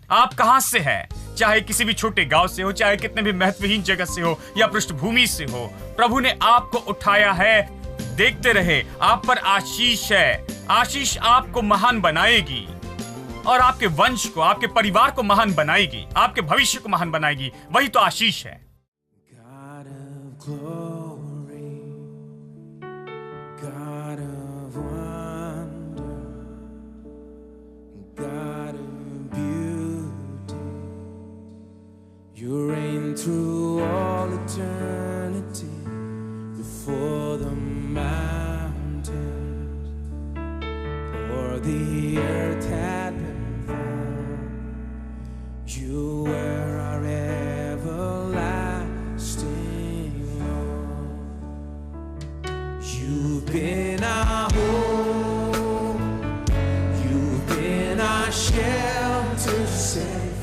आप कहां से हैं, चाहे किसी भी छोटे गांव से हो, चाहे कितने भी महत्वहीन जगह से हो या पृष्ठभूमि से हो, प्रभु ने आपको उठाया है। देखते रहे, आप पर आशीष है। आशीष आपको महान बनाएगी और आपके वंश को, आपके परिवार को महान बनाएगी, आपके भविष्य को महान बनाएगी। वही तो आशीष है। God of glory, God of wonder, God of beauty, you reign through all eternity. Before the mountains or the earth had been formed, you were our everlasting Lord. You've been our hope, you've been our shelter safe,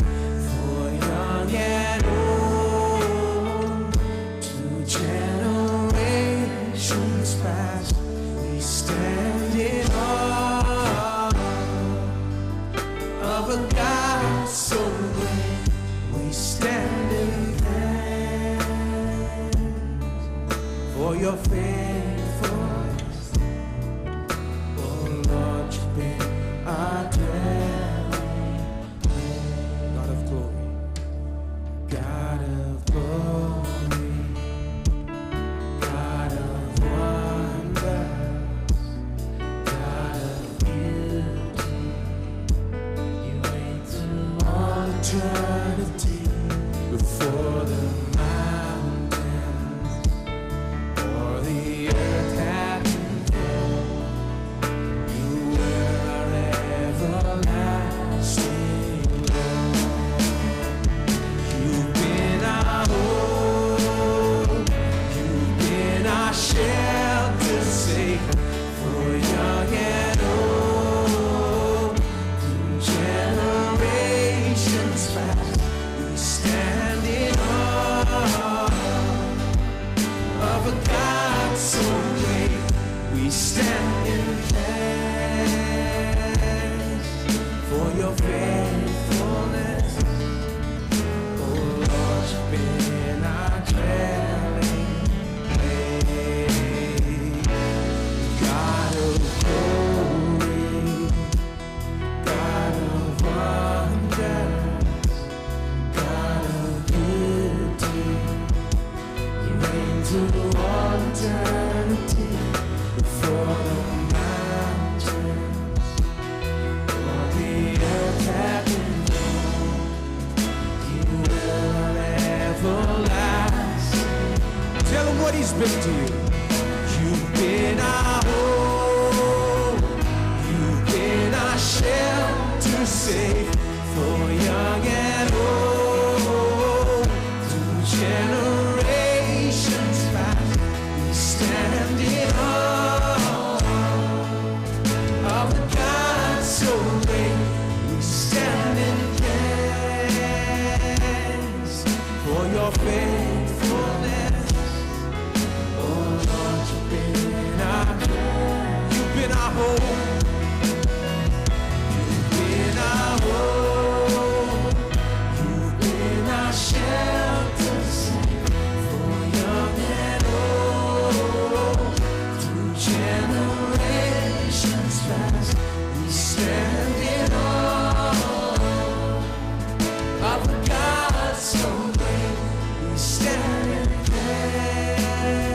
for young and old, to generations past, we stand in awe of a God so great. We stand in thanks for your faithfulness. Oh Lord, you've been our dwelling. God of glory, God of glory, God of wonder, God of beauty, you reign through all eternity. Before the mountains or the earth had been formed, you were our everlasting Lord. You've been our hope, you've been our shelter safe, for young and old, through generations past, we stand in awe of a God so great. We stand in thanks for your faithfulness. Oh Lord, you've been our dwelling place. God of glory, God of wonders, God of beauty, you reign through all eternity. Before the mountains or the earth had been formed, you were our everlasting. Tell him what he's been to you. You've been our hope, you've been our shelter safe, for young and old, through generations past, we stand in awe of the God so great. We stand in thanks for your faithfulness. Oh Lord, you've been our hope, you've been our hope, you've been our hope, you've been our shelter safe, for young and old, through generations past, we stand in awe of a God so great. We stand in thanks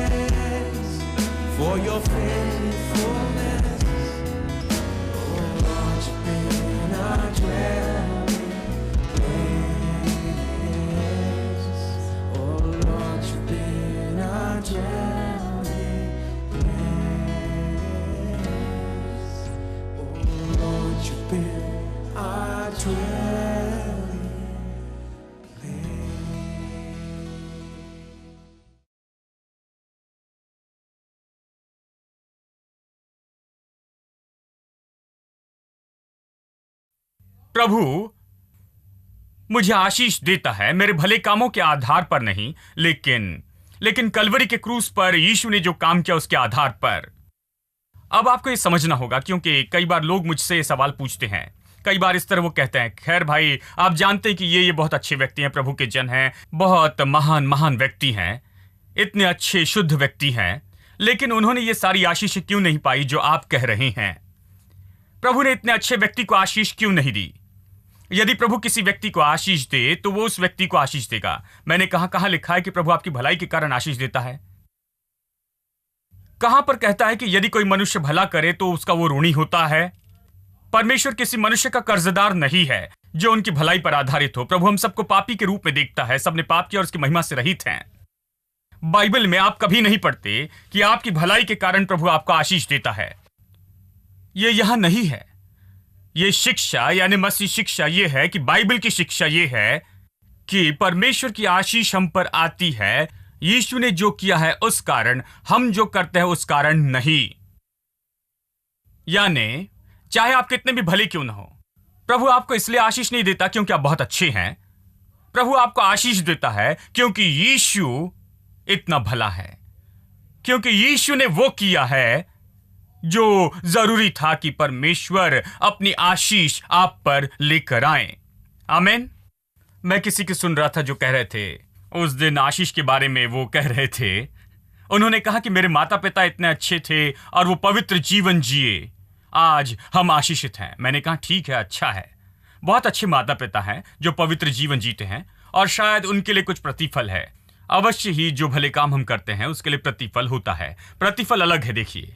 for your faithfulness. Oh Lord, you've been our dwelling place. Oh Lord, you've been our dwelling place. Oh Lord, you've been our dwelling place. प्रभु मुझे आशीष देता है, मेरे भले कामों के आधार पर नहीं, लेकिन कलवरी के क्रूस पर यीशु ने जो काम किया उसके आधार पर। अब आपको ये समझना होगा, क्योंकि कई बार लोग मुझसे ये सवाल पूछते हैं। कई बार इस तरह वो कहते हैं, खैर भाई आप जानते हैं कि ये बहुत अच्छे व्यक्ति हैं, प्रभु के जन हैं, बहुत महान महान व्यक्ति हैं, इतने अच्छे शुद्ध व्यक्ति हैं, लेकिन उन्होंने ये सारी आशीष क्यों नहीं पाई जो आप कह रहे हैं? प्रभु ने इतने अच्छे व्यक्ति को आशीष क्यों नहीं दी? यदि प्रभु किसी व्यक्ति को आशीष दे तो वो उस व्यक्ति को आशीष देगा। मैंने कहां लिखा है कि प्रभु आपकी भलाई के कारण आशीष देता है? कहां पर कहता है कि यदि कोई मनुष्य भला करे तो उसका वो ऋणी होता है? परमेश्वर किसी मनुष्य का कर्जदार नहीं है जो उनकी भलाई पर आधारित हो। प्रभु हम सबको पापी के रूप में देखता है, सबने पाप किया और उसकी महिमा से रहित हैं। बाइबल में आप कभी नहीं पढ़ते कि आपकी भलाई के कारण प्रभु आपको आशीष देता है। ये यहां नहीं है। ये शिक्षा यानी मसीह शिक्षा ये है कि बाइबल की शिक्षा ये है कि परमेश्वर की आशीष हम पर आती है यीशु ने जो किया है उस कारण, हम जो करते हैं उस कारण नहीं। यानी चाहे आप कितने भी भले क्यों न हो, प्रभु आपको इसलिए आशीष नहीं देता क्योंकि आप बहुत अच्छे हैं। प्रभु आपको आशीष देता है क्योंकि यीशु इतना भला है, क्योंकि यीशु ने वो किया है जो जरूरी था कि परमेश्वर अपनी आशीष आप पर लेकर आए। आमीन। मैं किसी की सुन रहा था जो कह रहे थे उस दिन आशीष के बारे में, वो कह रहे थे, उन्होंने कहा कि मेरे माता पिता इतने अच्छे थे और वो पवित्र जीवन जिए, आज हम आशीषित हैं। मैंने कहा ठीक है, अच्छा है, बहुत अच्छे माता पिता हैं जो पवित्र जीवन जीते हैं और शायद उनके लिए कुछ प्रतिफल है। अवश्य ही जो भले काम हम करते हैं उसके लिए प्रतिफल होता है। प्रतिफल अलग है, देखिए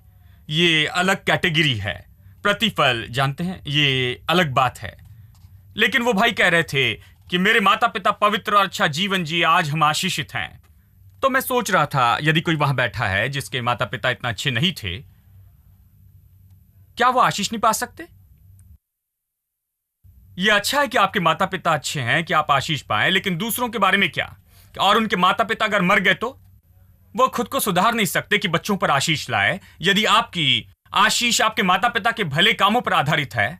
ये अलग कैटेगरी है। प्रतिफल जानते हैं, ये अलग बात है। लेकिन वो भाई कह रहे थे कि मेरे माता पिता पवित्र और अच्छा जीवन जिए, आज हम आशीषित हैं। तो मैं सोच रहा था यदि कोई वहां बैठा है जिसके माता पिता इतना अच्छे नहीं थे, क्या वो आशीष नहीं पा सकते? यह अच्छा है कि आपके माता पिता अच्छे हैं कि आप आशीष पाएं, लेकिन दूसरों के बारे में क्या? और उनके माता पिता अगर मर गए तो वो खुद को सुधार नहीं सकते कि बच्चों पर आशीष लाए। यदि आपकी आशीष आपके माता पिता के भले कामों पर आधारित है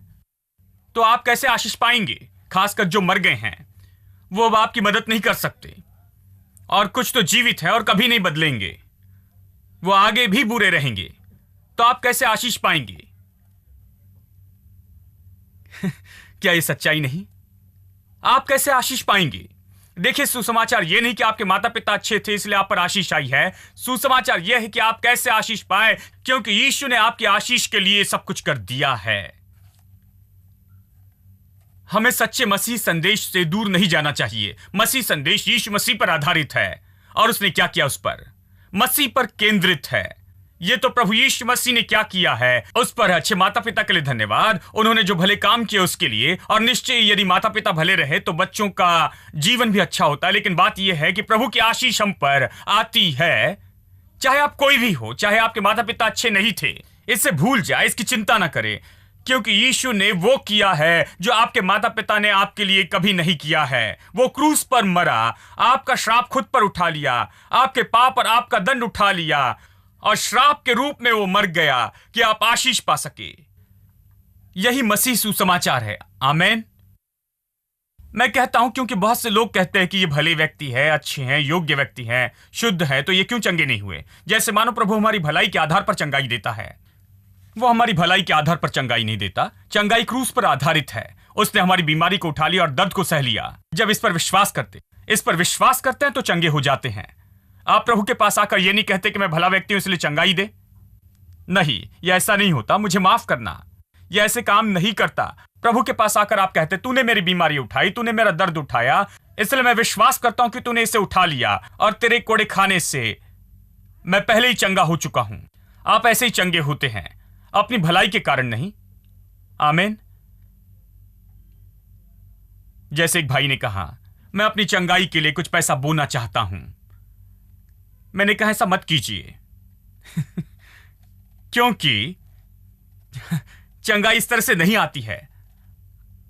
तो आप कैसे आशीष पाएंगे? खासकर जो मर गए हैं, वो अब आपकी मदद नहीं कर सकते, और कुछ तो जीवित है और कभी नहीं बदलेंगे, वो आगे भी बुरे रहेंगे, तो आप कैसे आशीष पाएंगे? क्या ये सच्चाई नहीं? आप कैसे आशीष पाएंगे? देखिए, सुसमाचार यह नहीं कि आपके माता पिता अच्छे थे इसलिए आप पर आशीष आई है। सुसमाचार यह है कि आप कैसे आशीष पाए, क्योंकि यीशु ने आपकी आशीष के लिए सब कुछ कर दिया है। हमें सच्चे मसीह संदेश से दूर नहीं जाना चाहिए। मसीह संदेश यीशु मसीह पर आधारित है और उसने क्या किया उस पर, मसीह पर केंद्रित है। ये तो प्रभु यीशु मसीह ने क्या किया है उस पर। अच्छे माता पिता के लिए धन्यवाद, उन्होंने जो भले काम किए उसके लिए। और निश्चय यदि माता पिता भले रहे तो बच्चों का जीवन भी अच्छा होता है। लेकिन बात यह है कि प्रभु की आशीष हम पर आती है, चाहे आप कोई भी हो, चाहे आपके माता पिता अच्छे नहीं थे, इससे भूल जाए, इसकी चिंता ना करें, क्योंकि यीशु ने वो किया है जो आपके माता पिता ने आपके लिए कभी नहीं किया है। वो क्रूस पर मरा, आपका श्राप खुद पर उठा लिया, आपके पाप और आपका दंड उठा लिया, और श्राप के रूप में वो मर गया कि आप आशीष पा सके। यही मसीह सुसमाचार है। आमीन। मैं कहता हूं क्योंकि बहुत से लोग कहते हैं कि ये भले व्यक्ति है, अच्छे हैं, योग्य व्यक्ति हैं, शुद्ध है, तो ये क्यों चंगे नहीं हुए? जैसे मानो प्रभु हमारी भलाई के आधार पर चंगाई देता है। वो हमारी भलाई के आधार पर चंगाई नहीं देता। चंगाई क्रूस पर आधारित है। उसने हमारी बीमारी को उठा लिया और दर्द को सह लिया। जब इस पर विश्वास करते हैं तो चंगे हो जाते हैं। आप प्रभु के पास आकर ये नहीं कहते कि मैं भला व्यक्ति हूं इसलिए चंगाई दे। नहीं, यह ऐसा नहीं होता। मुझे माफ करना, यह ऐसे काम नहीं करता। प्रभु के पास आकर आप कहते, तूने मेरी बीमारी उठाई, तूने मेरा दर्द उठाया, इसलिए मैं विश्वास करता हूं कि तूने इसे उठा लिया, और तेरे कोड़े खाने से मैं पहले ही चंगा हो चुका हूं। आप ऐसे ही चंगे होते हैं, अपनी भलाई के कारण नहीं। आमीन। जैसे एक भाई ने कहा, मैं अपनी चंगाई के लिए कुछ पैसा बोना चाहता हूं। मैंने कहा ऐसा मत कीजिए क्योंकि चंगाई इस तरह से नहीं आती है।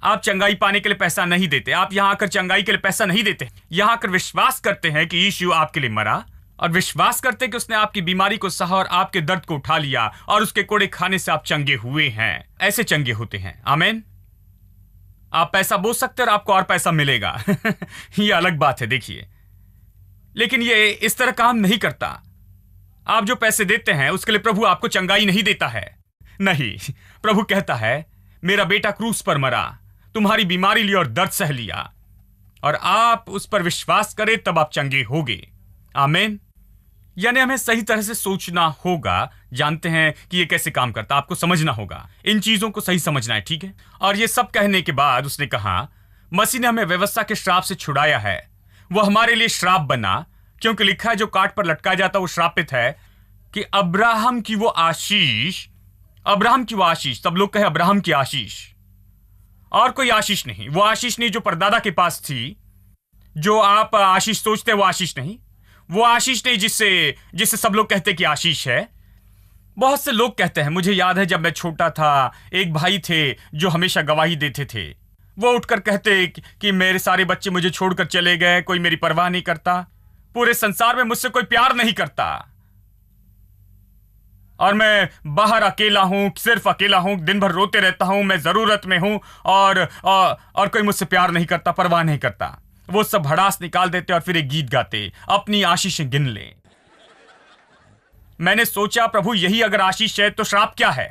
आप चंगाई पाने के लिए पैसा नहीं देते। आप यहां आकर चंगाई के लिए पैसा नहीं देते। यहां आकर विश्वास करते हैं कि यीशु आपके लिए मरा, और विश्वास करते हैं कि उसने आपकी बीमारी को सहा और आपके दर्द को उठा लिया, और उसके कोड़े खाने से आप चंगे हुए हैं। ऐसे चंगे होते हैं। आमीन। आप पैसा बोझ सकते हैं और आपको और पैसा मिलेगा यह अलग बात है, देखिए। लेकिन ये इस तरह काम नहीं करता। आप जो पैसे देते हैं उसके लिए प्रभु आपको चंगाई नहीं देता है। नहीं, प्रभु कहता है मेरा बेटा क्रूस पर मरा, तुम्हारी बीमारी ली और दर्द सह लिया, और आप उस पर विश्वास करें तब आप चंगे होगे। आमीन। यानी हमें सही तरह से सोचना होगा। जानते हैं कि ये कैसे काम करता, आपको समझना होगा, इन चीजों को सही समझना है, ठीक है। और ये सब कहने के बाद उसने कहा, मसीह ने हमें व्यवस्था के श्राप से छुड़ाया है। वो हमारे लिए श्राप बना, क्योंकि लिखा है जो काट पर लटकाया जाता वो श्रापित है, कि अब्राहम की वो आशीष, सब लोग कहे अब्राहम की आशीष, और कोई आशीष नहीं। वो आशीष नहीं जो परदादा के पास थी, जो आप आशीष सोचते हैं वो आशीष नहीं। वो आशीष नहीं जिससे सब लोग कहते कि आशीष है। बहुत से लोग कहते हैं, मुझे याद है जब मैं छोटा था, एक भाई थे जो हमेशा गवाही देते थे। वो उठकर कहते कि मेरे सारे बच्चे मुझे छोड़कर चले गए, कोई मेरी परवाह नहीं करता, पूरे संसार में मुझसे कोई प्यार नहीं करता, और मैं बाहर अकेला हूं, सिर्फ अकेला हूं, दिन भर रोते रहता हूं, मैं जरूरत में हूं, और कोई मुझसे प्यार नहीं करता, परवाह नहीं करता। वो सब भड़ास निकाल देते और फिर एक गीत गाते, अपनी आशीषें गिन ले। मैंने सोचा प्रभु यही अगर आशीष है तो श्राप क्या है?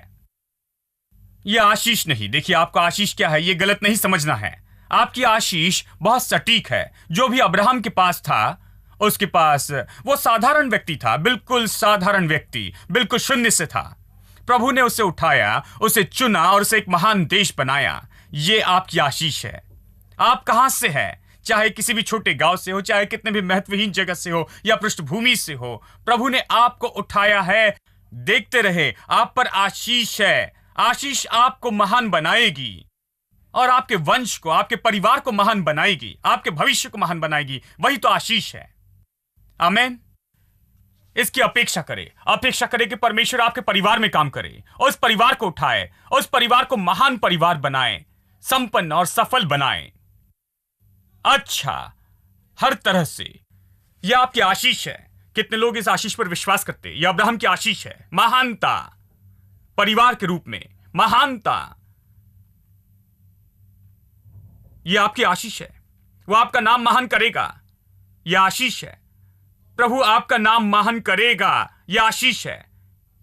ये आशीष नहीं। देखिए, आपको आशीष क्या है ये गलत नहीं समझना है। आपकी आशीष बहुत सटीक है। जो भी अब्राहम के पास था, उसके पास वो साधारण व्यक्ति था, बिल्कुल साधारण व्यक्ति, बिल्कुल शून्य से था। प्रभु ने उसे उठाया, उसे चुना और उसे एक महान देश बनाया। ये आपकी आशीष है। आप कहां से हैं? चाहे किसी भी छोटे गांव से हो, चाहे कितने भी महत्वहीन जगह से हो या पृष्ठभूमि से हो, प्रभु ने आपको उठाया है। देखते रहे, आप पर आशीष है। आशीष आपको महान बनाएगी और आपके वंश को, आपके परिवार को महान बनाएगी, आपके भविष्य को महान बनाएगी। वही तो आशीष है। आमीन। इसकी अपेक्षा करे कि परमेश्वर आपके परिवार में काम करे, उस परिवार को उठाए, उस परिवार को महान परिवार बनाए, संपन्न और सफल बनाए। अच्छा, हर तरह से यह आपकी आशीष है। कितने लोग इस आशीष पर विश्वास करते हैं? यह अब्राहम की आशीष है। महानता, परिवार के रूप में महानता, यह आपकी आशीष है। वह आपका नाम महान करेगा, यह आशीष है। प्रभु आपका नाम महान करेगा, यह आशीष है।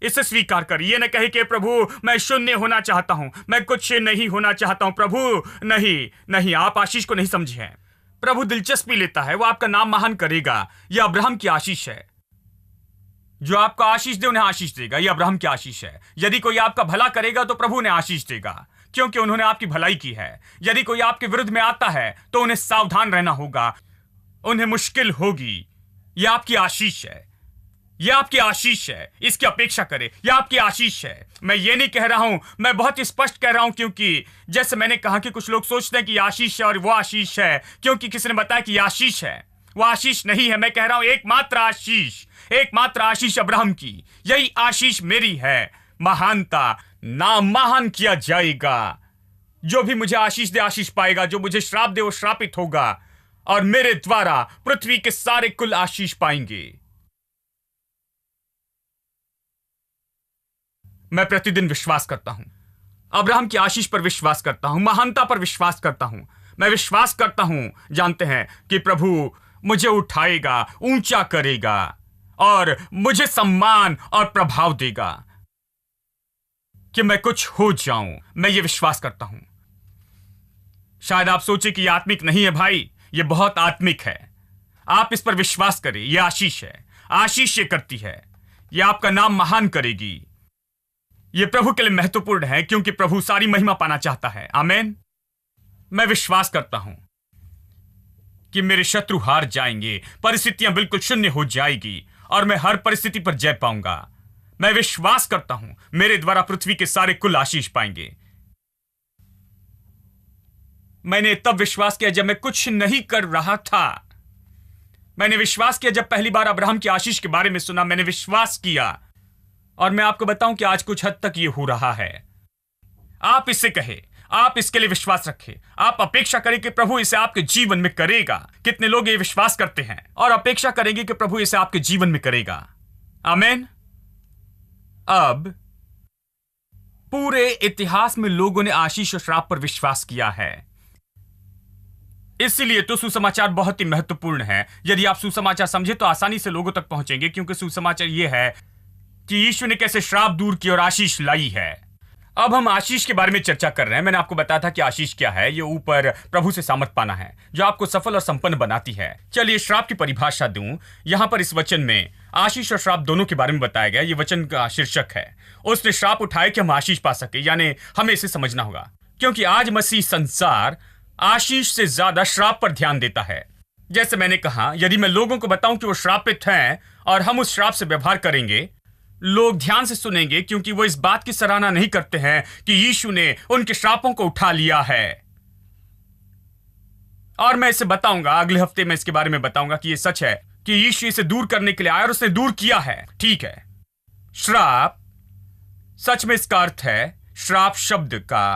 इसे स्वीकार करिए। न कहे कि प्रभु मैं शून्य होना चाहता हूं, मैं कुछ नहीं होना चाहता हूं। प्रभु नहीं, आप आशीष को नहीं समझे हैं। प्रभु दिलचस्पी लेता है, वो आपका नाम महान करेगा। यह अब्राहम की आशीष है। जो आपको आशीष दे उन्हें आशीष देगा, यह अब्राहम की आशीष है। यदि कोई आपका भला करेगा तो प्रभु उन्हें आशीष देगा, क्योंकि उन्होंने आपकी भलाई की है। यदि कोई आपके विरुद्ध में आता है तो उन्हें सावधान रहना होगा, उन्हें मुश्किल होगी। यह आपकी आशीष है, यह आपकी आशीष है। इसकी अपेक्षा करें, यह आपकी आशीष है। मैं ये नहीं कह रहा हूं, मैं बहुत ही स्पष्ट कह रहा हूं, क्योंकि जैसे मैंने कहा कि कुछ लोग सोचते हैं कि यह आशीष है और वो आशीष है, क्योंकि किसी ने बताया कि यह आशीष है। वो आशीष नहीं है। मैं कह रहा हूं एकमात्र आशीष अब्राहम की, यही आशीष मेरी है। महानता, नाम महान किया जाएगा। जो भी मुझे आशीष दे आशीष पाएगा, जो मुझे श्राप दे वो श्रापित होगा, और मेरे द्वारा पृथ्वी के सारे कुल आशीष पाएंगे। मैं प्रतिदिन विश्वास करता हूं, अब्राहम की आशीष पर विश्वास करता हूं, महानता पर विश्वास करता हूं। मैं विश्वास करता हूं, जानते हैं कि प्रभु मुझे उठाएगा, ऊंचा करेगा और मुझे सम्मान और प्रभाव देगा कि मैं कुछ हो जाऊं। मैं ये विश्वास करता हूं। शायद आप सोचे कि यह आत्मिक नहीं है। भाई, यह बहुत आत्मिक है। आप इस पर विश्वास करें। यह आशीष है। आशीष ये करती है, यह आपका नाम महान करेगी। यह प्रभु के लिए महत्वपूर्ण है, क्योंकि प्रभु सारी महिमा पाना चाहता है। आमीन। मैं विश्वास करता हूं कि मेरे शत्रु हार जाएंगे, परिस्थितियां बिल्कुल शून्य हो जाएगी और मैं हर परिस्थिति पर जय पाऊंगा। मैं विश्वास करता हूं मेरे द्वारा पृथ्वी के सारे कुल आशीष पाएंगे। मैंने तब विश्वास किया जब मैं कुछ नहीं कर रहा था। मैंने विश्वास किया जब पहली बार अब्राहम की आशीष के बारे में सुना। मैंने विश्वास किया, और मैं आपको बताऊं कि आज कुछ हद तक यह हो रहा है। आप इससे कहे, आप इसके लिए विश्वास रखें, आप अपेक्षा करें कि प्रभु इसे आपके जीवन में करेगा। कितने लोग ये विश्वास करते हैं और अपेक्षा करेंगे कि प्रभु इसे आपके जीवन में करेगा। आमीन। अब पूरे इतिहास में लोगों ने आशीष और श्राप पर विश्वास किया है। इसलिए तो सुसमाचार बहुत ही महत्वपूर्ण है। यदि आप सुसमाचार समझे तो आसानी से लोगों तक पहुंचेंगे, क्योंकि सुसमाचार यह है कि यीशु ने कैसे श्राप दूर की और आशीष लाई है। अब हम आशीष के बारे में चर्चा कर रहे हैं। मैंने आपको बताया था कि आशीष क्या है। ये ऊपर प्रभु से सामर्थ पाना है जो आपको सफल और संपन्न बनाती है। चलिए श्राप की परिभाषा दूं। यहां पर इस वचन में आशीष और श्राप दोनों के बारे में बताया गया। ये वचन का शीर्षक है, उसने श्राप उठाए कि हम आशीष पा सके, यानी हमें इसे समझना होगा, क्योंकि आज मसीह संसार आशीष से ज्यादा श्राप पर ध्यान देता है। जैसे मैंने कहा, यदि मैं लोगों को बताऊं कि वो श्रापित हैं और हम उस श्राप से व्यवहार करेंगे, लोग ध्यान से सुनेंगे, क्योंकि वो इस बात की सराहना नहीं करते हैं कि यीशु ने उनके श्रापों को उठा लिया है। और मैं इसे बताऊंगा, अगले हफ्ते में इसके बारे में बताऊंगा कि ये सच है कि यीशु इसे दूर करने के लिए आया और उसने दूर किया है। ठीक है, श्राप सच में इसका अर्थ है, श्राप शब्द का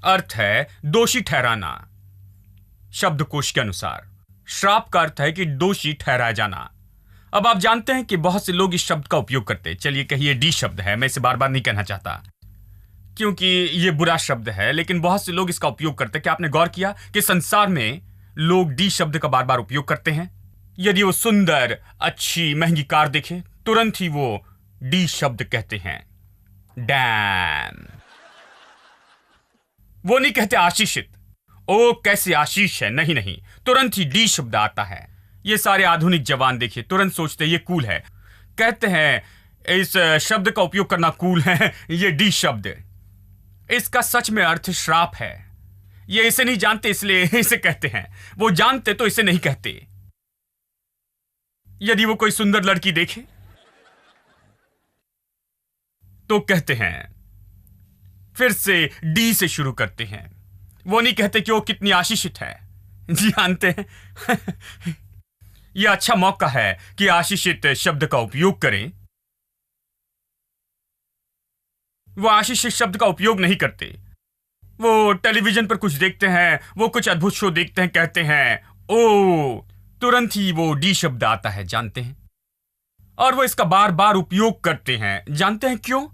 अर्थ है दोषी ठहराना। शब्दकोश के अनुसार श्राप का अर्थ है कि दोषी ठहराया जाना। अब आप जानते हैं कि बहुत से लोग इस शब्द का उपयोग करते हैं। चलिए कहिए डी शब्द है, मैं इसे बार बार नहीं कहना चाहता क्योंकि यह बुरा शब्द है, लेकिन बहुत से लोग इसका उपयोग करते हैं। क्या आपने गौर किया कि संसार में लोग डी शब्द का बार बार उपयोग करते हैं? यदि वो सुंदर, अच्छी, महंगी कार देखे, तुरंत ही वो डी शब्द कहते हैं, डैम। वो नहीं कहते आशीषित, ओ कैसे आशीष है, नहीं नहीं, तुरंत ही डी शब्द आता है। ये सारे आधुनिक जवान देखिए, तुरंत सोचते हैं ये कूल है, कहते हैं इस शब्द का उपयोग करना कूल है, ये डी शब्द। इसका सच में अर्थ श्राप है। ये इसे नहीं जानते इसलिए इसे कहते हैं, वो जानते तो इसे नहीं कहते। यदि वो कोई सुंदर लड़की देखे तो कहते हैं, फिर से डी से शुरू करते हैं। वो नहीं कहते कि वो कितनी आशीषित है। जानते हैं यह अच्छा मौका है कि आशीषित शब्द का उपयोग करें। वो आशीषित शब्द का उपयोग नहीं करते। वो टेलीविजन पर कुछ देखते हैं, वो कुछ अद्भुत शो देखते हैं, कहते हैं ओ, तुरंत ही वो डी शब्द आता है, जानते हैं। और वो इसका बार बार उपयोग करते हैं। जानते हैं क्यों?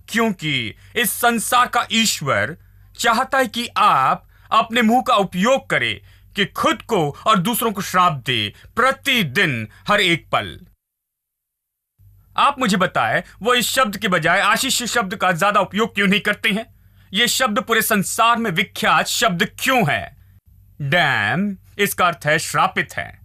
क्योंकि इस संसार का ईश्वर चाहता है कि आप अपने मुंह का उपयोग करें कि खुद को और दूसरों को श्राप दे, प्रतिदिन, हर एक पल। आप मुझे बताएं, वो इस शब्द के बजाय आशीष शब्द का ज्यादा उपयोग क्यों नहीं करते हैं? यह शब्द पूरे संसार में विख्यात शब्द क्यों है? डैम, इसका अर्थ है श्रापित है।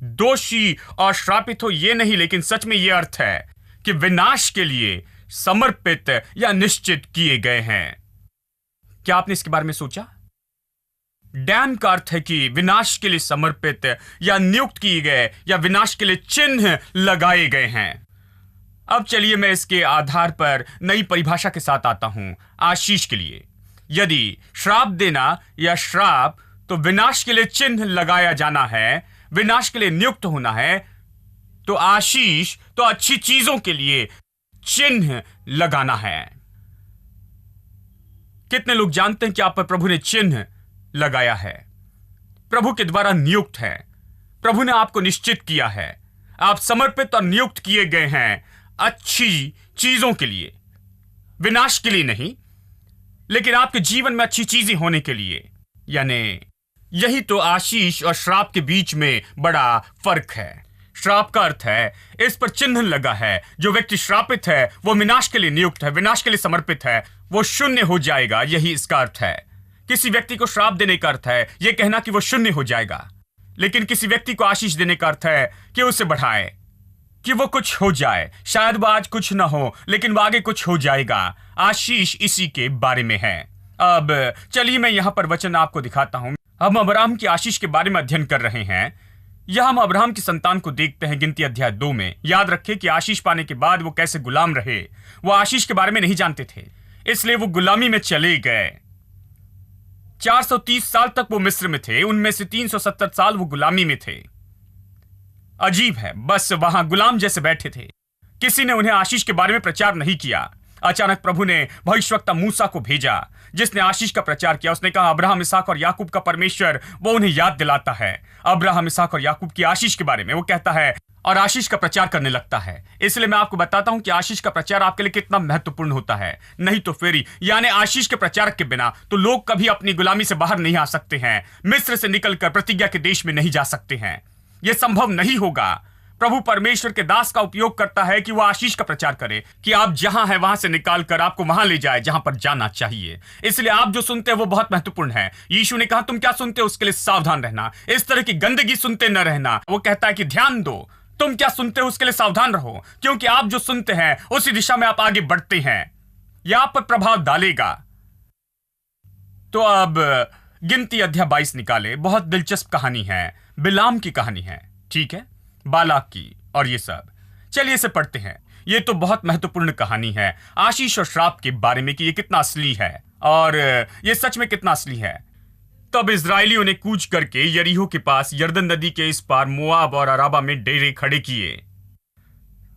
दोषी और श्रापित हो ये नहीं, लेकिन सच में यह अर्थ है कि विनाश के लिए समर्पित या निश्चित किए गए हैं। क्या आपने इसके बारे में सोचा? डैम का अर्थ है कि विनाश के लिए समर्पित या नियुक्त किए गए या विनाश के लिए चिन्ह लगाए गए हैं। अब चलिए मैं इसके आधार पर नई परिभाषा के साथ आता हूं आशीष के लिए। यदि श्राप देना या श्राप तो विनाश के लिए चिन्ह लगाया जाना है, विनाश के लिए नियुक्त होना है, तो आशीष तो अच्छी चीजों के लिए चिन्ह लगाना है। कितने लोग जानते हैं कि आप पर प्रभु ने चिन्ह लगाया है, प्रभु के द्वारा नियुक्त है, प्रभु ने आपको निश्चित किया है, आप समर्पित और नियुक्त किए गए हैं अच्छी चीजों के लिए, विनाश के लिए नहीं, लेकिन आपके जीवन में अच्छी चीजें होने के लिए। यानी यही तो आशीष और श्राप के बीच में बड़ा फर्क है। श्राप का अर्थ है इस पर चिन्ह लगा है, जो व्यक्ति श्रापित है वो विनाश के लिए नियुक्त है, विनाश के लिए समर्पित है, वो शून्य हो जाएगा, यही इसका अर्थ है। किसी व्यक्ति को श्राप देने का अर्थ है यह कहना कि वो शून्य हो जाएगा, लेकिन किसी व्यक्ति को आशीष देने का अर्थ है कि उसे बढ़ाए, कि वो कुछ हो जाए। शायद वो आज कुछ ना हो, लेकिन वो आगे कुछ हो जाएगा। आशीष इसी के बारे में है। अब चलिए मैं यहां पर वचन आपको दिखाता हूं। हम अब्राहम की आशीष के बारे में अध्ययन कर रहे हैं। यह हम अब्राहम की संतान को देखते हैं गिनती अध्याय 2 में। याद रखें कि आशीष पाने के बाद वो कैसे गुलाम रहे। वो आशीष के बारे में नहीं जानते थे, इसलिए वो गुलामी में चले गए। 430 साल तक वो मिस्र में थे, उनमें से 370 साल वो गुलामी में थे। अजीब है, बस वहां गुलाम जैसे बैठे थे। किसी ने उन्हें आशीष के बारे में प्रचार नहीं किया। अचानक प्रभु ने भविष्यवक्ता मूसा को भेजा, जिसने आशीष का प्रचार किया। उसने कहा, अब्राहम, इसहाक और याकूब का परमेश्वर वो उन्हें याद दिलाता है अब्राहम, इसहाक और याकूब की आशीष के बारे में। वो कहता है और आशीष का प्रचार करने लगता है। इसलिए मैं आपको बताता हूं कि आशीष का प्रचार आपके लिए कितना महत्वपूर्ण होता है। नहीं तो फिर यानी आशीष के प्रचारक के बिना तो लोग कभी अपनी गुलामी से बाहर नहीं आ सकते हैं, मिस्र से निकलकर प्रतिज्ञा के देश में नहीं जा सकते हैं। यह संभव नहीं होगा। प्रभु परमेश्वर के दास का उपयोग करता है कि वो आशीष का प्रचार करे, कि आप जहां हैं वहां से निकाल कर आपको वहां ले जाए जहां पर जाना चाहिए। इसलिए आप जो सुनते हैं वो बहुत महत्वपूर्ण है। यीशु ने कहा तुम क्या सुनते हो उसके लिए सावधान रहना, इस तरह की गंदगी सुनते न रहना। वो कहता है कि ध्यान दो, तुम क्या सुनते हो उसके लिए सावधान रहो, क्योंकि आप जो सुनते हैं उसी दिशा में आप आगे बढ़ते हैं, यह आप पर प्रभाव डालेगा। तो अब गिनती अध्याय 22 निकाले। बहुत दिलचस्प कहानी है, बिलाम की कहानी है, ठीक है, बालाक की और ये सब। चलिए इसे पढ़ते हैं। ये तो बहुत महत्वपूर्ण कहानी है आशीष और श्राप के बारे में कि ये कितना असली है और ये सच में कितना असली है। तब इजरायलियों ने कूच करके यरीहो के पास यरदन नदी के इस पार मोआब और अराबा में डेरे खड़े किए।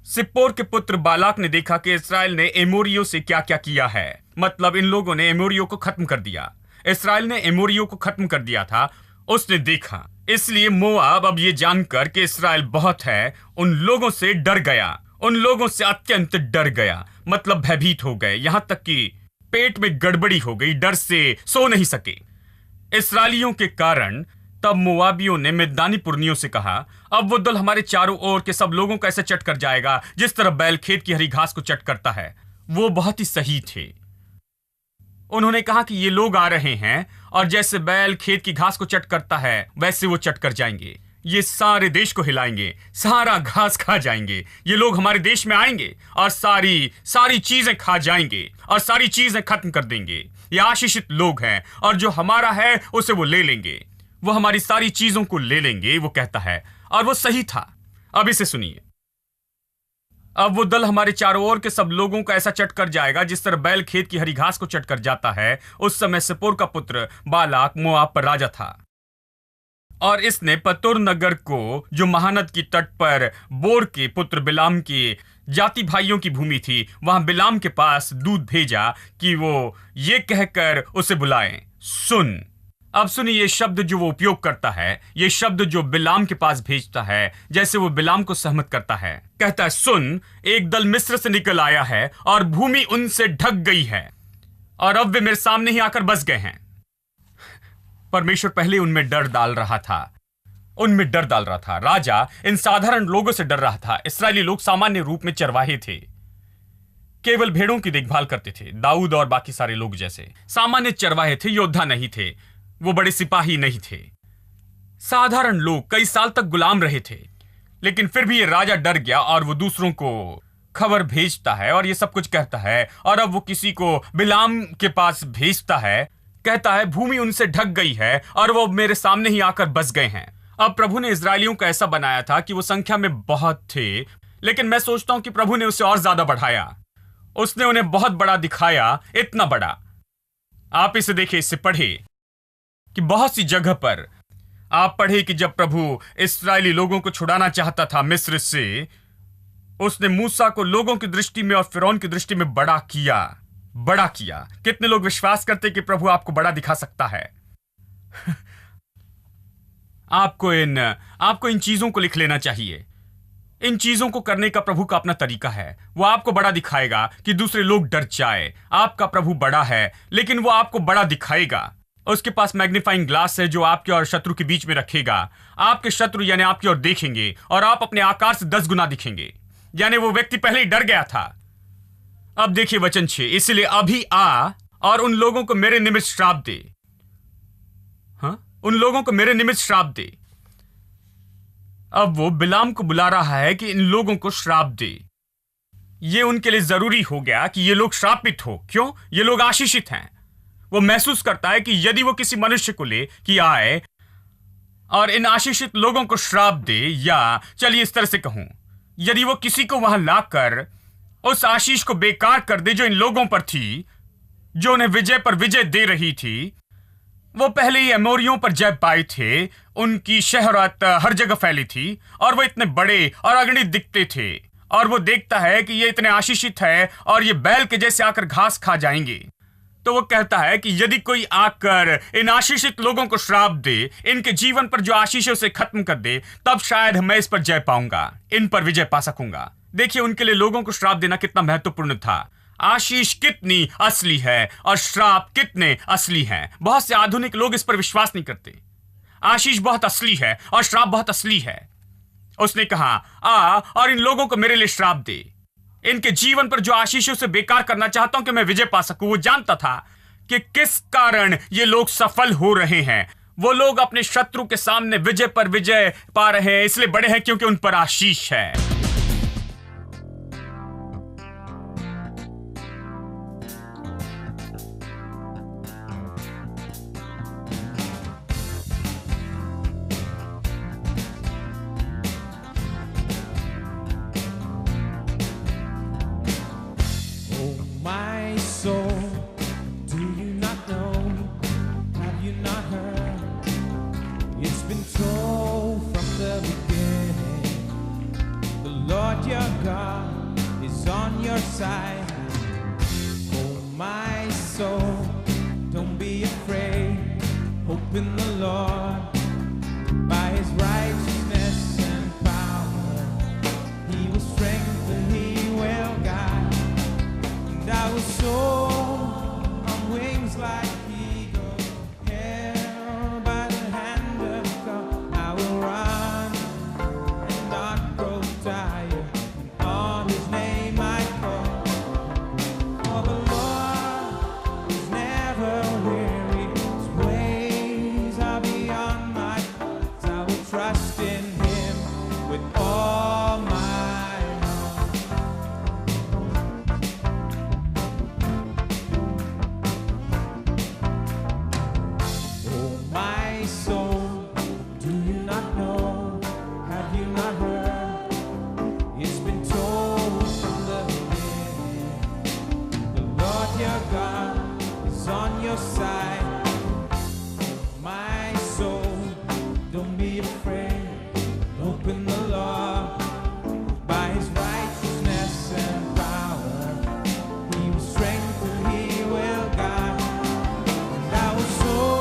सिप्पोर के पुत्र बालाक ने देखा कि इस्राएल ने एमोरियों से क्या क्या किया है, मतलब इन लोगों ने एमोरियों को खत्म कर दिया। इस्राएल ने एमोरियों को खत्म कर दिया था, उसने देखा। इसलिए मोआब अब ये जानकर कि इस्राएल बहुत है, उन लोगों से डर गया, उन लोगों से अत्यंत डर गया, मतलब भयभीत हो गए, यहां तक कि पेट में गड़बड़ी हो गई, डर से सो नहीं सके इस्राएलियों के कारण। तब मोआबियों ने मिद्यानी पुरनियों से कहा, अब वो दल हमारे चारों ओर के सब लोगों को ऐसे चट कर जाएगा जिस तरह बैल खेत की हरी घास को चट करता है। वो बहुत ही सही थे। उन्होंने कहा कि ये लोग आ रहे हैं और जैसे बैल खेत की घास को चट करता है वैसे वो चट कर जाएंगे, ये सारे देश को हिलाएंगे, सारा घास खा जाएंगे। ये लोग हमारे देश में आएंगे और सारी चीजें खा जाएंगे और सारी चीजें खत्म कर देंगे। ये आशीषित लोग हैं और जो हमारा है उसे वो ले लेंगे, वो हमारी सारी चीजों को ले लेंगे, वो कहता है। और वो सही था। अब इसे सुनिए। अब वो दल हमारे चारों ओर के सब लोगों को ऐसा चट कर जाएगा जिस तरह बैल खेत की हरी घास को चट कर जाता है। उस समय सिप्पोर का पुत्र बालाक मोआब पर राजा था और इसने पतोर नगर को, जो महानद की तट पर बोर के पुत्र बिलाम के जाति भाइयों की भूमि थी, वहां बिलाम के पास दूत भेजा कि वो ये कहकर उसे बुलाएं, सुन। अब सुनिए, ये शब्द जो वो उपयोग करता है, ये शब्द जो बिलाम के पास भेजता है, जैसे वो बिलाम को सहमत करता है। कहता है, सुन, एक दल मिस्र से निकल आया है और भूमि उनसे ढक गई है और अब वे मेरे सामने ही आकर बस गए हैं। परमेश्वर पहले उनमें डर डाल रहा था, उनमें डर डाल रहा था। राजा इन साधारण लोगों से डर रहा था। इस्राएली लोग सामान्य रूप में चरवाहे थे, केवल भेड़ों की देखभाल करते थे। दाऊद और बाकी सारे लोग जैसे सामान्य चरवाहे थे, योद्धा नहीं थे, वो बड़े सिपाही नहीं थे। साधारण लोग कई साल तक गुलाम रहे थे, लेकिन फिर भी ये राजा डर गया और वो दूसरों को खबर भेजता है और ये सब कुछ कहता है। और अब वो किसी को बिलाम के पास भेजता है, कहता है भूमि उनसे ढक गई है और वो मेरे सामने ही आकर बस गए हैं। अब प्रभु ने इजरायलियों को ऐसा बनाया था कि वो संख्या में बहुत थे, लेकिन मैं सोचता हूं कि प्रभु ने उसे और ज्यादा बढ़ाया। उसने उन्हें बहुत बड़ा दिखाया, इतना बड़ा। आप इसे देखिए, इसे पढ़े कि बहुत सी जगह पर आप पढ़े कि जब प्रभु इस्राएली लोगों को छुड़ाना चाहता था मिस्र से, उसने मूसा को लोगों की दृष्टि में और फिरौन की दृष्टि में बड़ा किया। कितने लोग विश्वास करते कि प्रभु आपको बड़ा दिखा सकता है? आपको इन चीजों को लिख लेना चाहिए। इन चीजों को करने का प्रभु का अपना तरीका है। वो आपको बड़ा दिखाएगा कि दूसरे लोग डर जाए। आपका प्रभु बड़ा है, लेकिन वो आपको बड़ा दिखाएगा। उसके पास मैग्नीफाइंग ग्लास है जो आपके और शत्रु के बीच में रखेगा। आपके शत्रु यानी आपकी ओर देखेंगे और आप अपने आकार से 10 गुना दिखेंगे। यानी वो व्यक्ति पहले ही डर गया था। अब देखिए वचन 6, इसलिए अभी आ और उन लोगों को मेरे निमित्त श्राप दे। उन लोगों को मेरे निमित्त श्राप दे। अब वो बिलाम को बुला रहा है कि इन लोगों को श्राप दे। ये उनके लिए जरूरी हो गया कि ये लोग श्रापित हो। क्यों? ये लोग आशीषित हैं। वो महसूस करता है कि यदि वो किसी मनुष्य को ले कि आए और इन आशीषित लोगों को श्राप दे, या चलिए इस तरह से कहूं, यदि वो किसी को वहां लाकर उस आशीष को बेकार कर दे जो इन लोगों पर थी, जो उन्हें विजय पर विजय दे रही थी। वो पहले ही एमोरियों पर जय पाए थे, उनकी शहरत हर जगह फैली थी और वो इतने बड़े और अगणित दिखते थे। और वो देखता है कि ये इतने आशीषित है और ये बैल के जैसे आकर घास खा जाएंगे। तो वो कहता है कि यदि कोई आकर इन आशीषित लोगों को श्राप दे, इनके जीवन पर जो आशीषों से खत्म कर दे, तब शायद मैं इस पर जय पाऊंगा, इन पर विजय पा सकूंगा। देखिए उनके लिए लोगों को श्राप देना कितना महत्वपूर्ण था। आशीष कितनी असली है और श्राप कितने असली हैं। बहुत से आधुनिक लोग इस पर विश्वास नहीं करते। आशीष बहुत असली है और श्राप बहुत असली है। उसने कहा, आ और इन लोगों को मेरे लिए श्राप दे। इनके जीवन पर जो आशीषों से बेकार करना चाहता हूं कि मैं विजय पा सकूं। वो जानता था कि किस कारण ये लोग सफल हो रहे हैं। वो लोग अपने शत्रु के सामने विजय पर विजय पा रहे हैं, इसलिए बड़े हैं क्योंकि उन पर आशीष है। My soul, do you not know? Have you not heard? It's been told from the beginning. The Lord your God is on your side. Oh, my soul, don't be afraid. Hope in the Lord. By His righteousness and power, He will strengthen, He will guide. I will soar on wings like eagles, held by the hand of God. I will run and not grow tired. On His name I call. For the Lord is never weary. His ways are beyond my thoughts. I will trust in Him with all my heart. My soul, do you not know? Have you not heard? It's been told from the beginning. The Lord your God is on your side. My soul, don't be afraid. Open the Lord. By His righteousness and power, He will strengthen, He will guide. And I will soar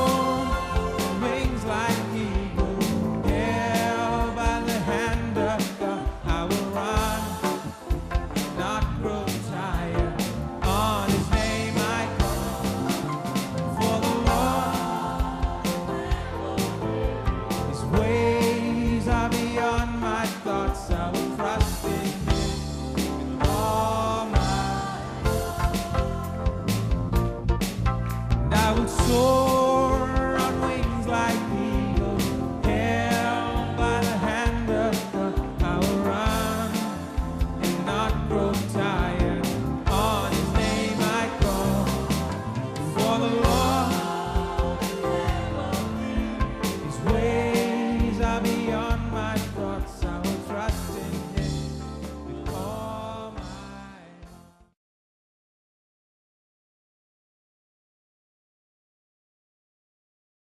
wings like eagles, held by the hand of God. I will run, not grow tired. On His name I call. For the Lord, His ways are beyond my thoughts. I will trust in Him with all my. And I will soar